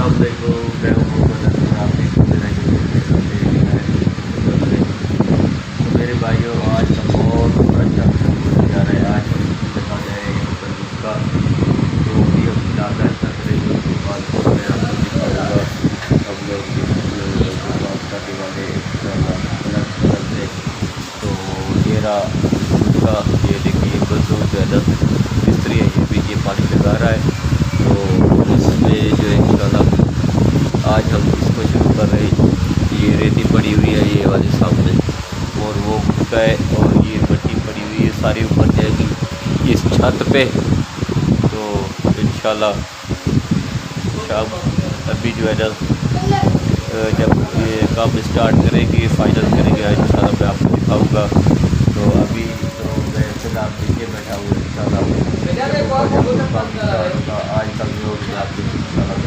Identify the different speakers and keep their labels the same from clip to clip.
Speaker 1: अस्सलामुअलैकुम, मैं हूं मोहम्मद अनवर। आप देख मेरा यूट्यूब चैनल तो मेरे भाइयों, आज का बहुत अच्छा वीडियो होने जा रहा है। आज हम बता जा रहे हैं ऊपर उसका जो भी हम ज़्यादा अच्छा करेंगे उसके बाद मैं आपको दिखाऊँगा। हम लोग जो बात करने वाले इंशाल्लाह अलग कलर से। तो ये रहा उसका, ये देखिए मजदूर जो है ना मिस्त्री है, ये भी ये पानी लगा रहा है। तो इसमें जो है इंशाल्लाह आज हम इसको शुरू कर रहे हैं। ये रेती पड़ी हुई है ये वाले सामने, और वो भुट्टा है, और ये मिट्टी पड़ी हुई है सारी ऊपर जाएगी इस छत पे। तो इंशाल्लाह शाम अभी जो है ना जब ये काम स्टार्ट करेंगे, फाइनल करेंगे इंशाल्लाह मैं आपको दिखाऊंगा। तो अभी तो मैं फिलहाल नीचे बैठा हूँ इंशाल्लाह आज का वीडियो भी आपको इंशाल्लाह।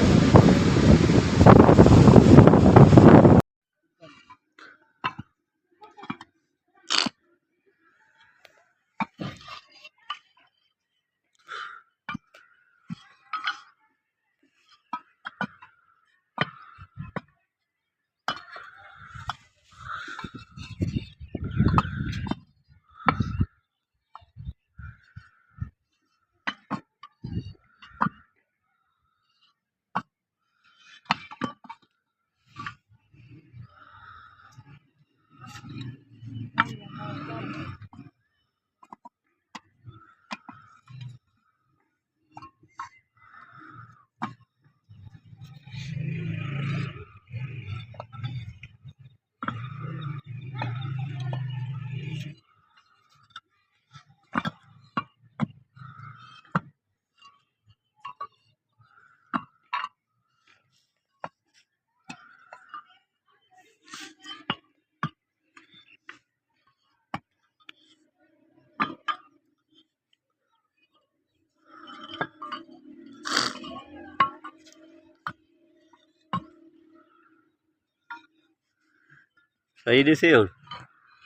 Speaker 1: सही नहीं सी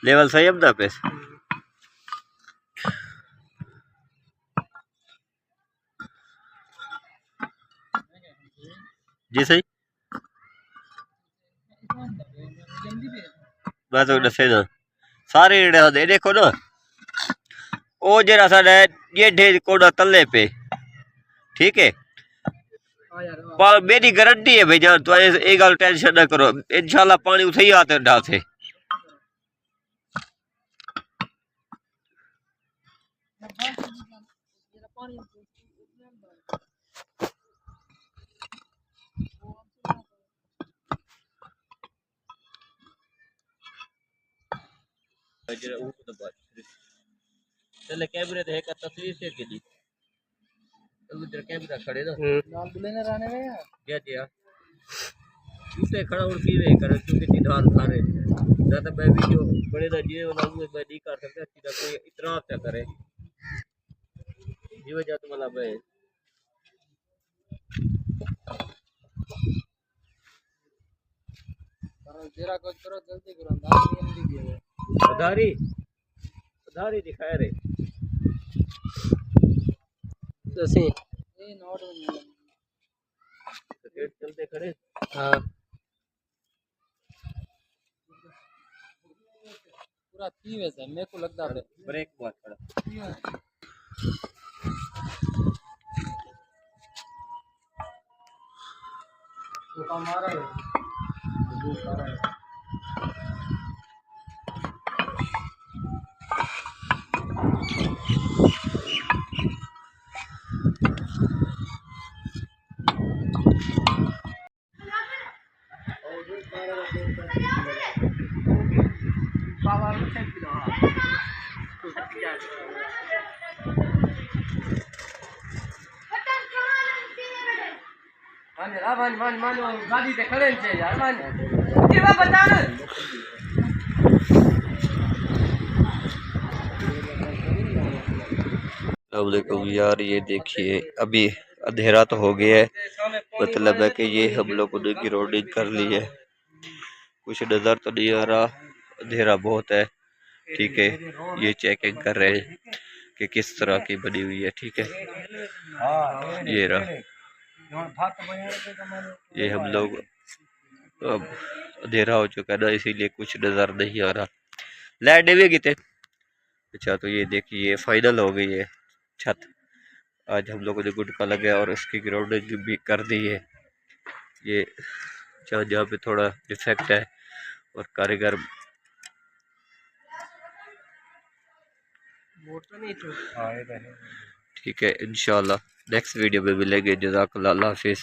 Speaker 1: लेवल सही अपना पे जी सही मैं तो दसे ना सारे दे देखो ना वो जरा साडा ये ढेर कोड़ा तले पे ठीक है। पर मेरी गारंटी है भाई जान तो ये गल टेंशन ना करो, इंशाल्लाह पानी उठे ही आते ढा से। चले कैमरे देख का तस्वीर से के दी तो इधर कैमरा खड़े ना नाल दुलेने रहने में यार क्या किया उसे खड़ा और की वे कर क्योंकि निधान थारे ज्यादा मैं वीडियो बड़े ना जीवे वाला मैं नहीं कर सकता, सीधा कोई इतराफ क्या करे जी वजह तो मतलब है करो जरा कुछ करो जल्दी करो नाम नहीं दिए उधारी उधारी दिखाए रे तो सी ये नोट तो चलते खड़े हाँ पूरा थी वैसे मेरे को लगता है ब्रेक बहुत खड़ा तो काम आ रहा है गाड़ी से खड़े थे यार वालेकुम यार, ये देखिए अभी अंधेरा तो हो गया है, मतलब है कि ये हम लोगों ने ग्राउंडिंग कर ली है। कुछ नज़र तो नहीं आ रहा, अंधेरा बहुत है। ठीक है, ये चेकिंग कर रहे हैं कि किस तरह की बनी हुई है। ठीक है, ये रहा ये हम लोग अब अंधेरा हो चुका है ना, इसीलिए कुछ नज़र नहीं आ रहा। लाइट भी कितने। अच्छा तो ये देखिए फाइनल हो गई है छत। आज हम लोगों ने गुटका लगाया और उसकी ग्राउंडिंग भी कर दी है। ये जहाँ जहाँ पे थोड़ा डिफेक्ट है और कारीगर ठीक है। इंशाल्लाह नेक्स्ट वीडियो में मिलेंगे। जज़ाकल्लाह, अल्लाह हाफिज़।